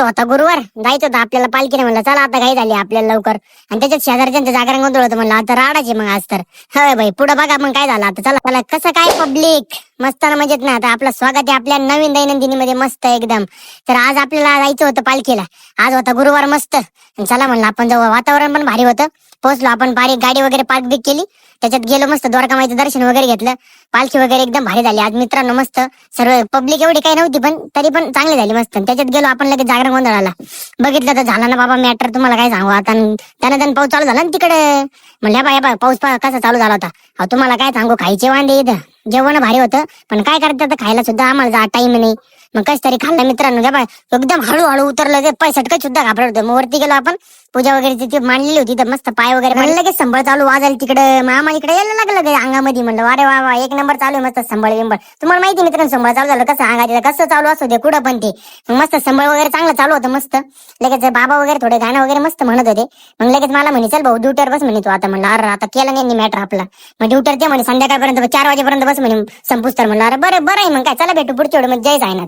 होता गुरुवार जायचं होतं आपल्याला पालखीने, म्हणलं चला आता घाई झाली आपल्याला लवकर. आणि त्याच्यात शेजारच्यांचं जागरण गोंधळ होतं, म्हणलं आता राडाचे मग आज तर. होय भाई, पुढे बघा मग काय झालं आता. चला चला, कसं काय पब्लिक मस्त ना, मजेत ना. आता आपलं स्वागत आहे आपल्या नवीन दैनंदिनी मध्ये, मस्त एकदम. तर आज आपल्याला जायचं होतं पालखीला, आज होता गुरुवार मस्त. चला म्हणलं आपण जाऊ, वातावरण पण भारी होतं. पोहोचलो आपण, बारीक गाडी वगैरे पार्क बिक केली, त्याच्यात गेलो, मस्त द्वारकामाईचं दर्शन वगैरे घेतलं. पालखी वगैरे एकदम भारी झाली आज मित्रांनो, मस्त. सर्व पब्लिक एवढी काही नव्हती पण तरी पण चांगली झाली मस्त. त्याच्यात गेलो आपण, लगेच जागरण गोंधळाला बघितलं तर झाला ना बाबा मॅटर, तुम्हाला काय सांगू आता. त्यानं पाऊस चालू झाला ना तिकडे. म्हणल्या बाय पाऊस कसा चालू झाला होता. तुम्हाला काय सांगू, खायचे वांदे इथं. जेवण भारी होतं पण काय करतात, खायला सुद्धा आम्हाला टाइम नाही. मग कस तरी खाल्लं मित्रांनो. घ्या बाय, एकदम हळूहळू उतरलं ते, पाय सटकत सुद्धा घाबरत होतं. मग वरती गेलो आपण, पूजा वगैरे तिथे मांडलेली होती तर मस्त पाय वगैरे मांडले, लगेच संबळ चालू वाजायला तिकडे. मग आम्हाला इकडे यायला लागलं ते अंगामध्ये. म्हणलं अरे वा वा, एक नंबर चालू आहे मस्त संबळ विंबळ. तुम्हाला माहिती मित्रांनो, संबळ चालू झालं कसं अंगात कसं चालू असू दे कुठं पण ते. मग मस्त संबळ वगैरे चांगलं चालू होतं मस्त. लगेच बाबा वगैरे थोडे गाणं वगैरे मस्त म्हणत होते. मग लगेच मला म्हणे चल भाऊ ड्युटीवर बस म्हणे तू आता. म्हणलं अरे आता केला नाही मॅटर आपला. मग ड्युटीवर ते म्हणे संध्याकाळपर्यंत 4 वाजेपर्यंत बस म्हणे संपूस तर. म्हणलं अरे बरं बरं आहे मग काय, चला भेटू पुढच्या वेळ मध्ये, जय साईनाथ.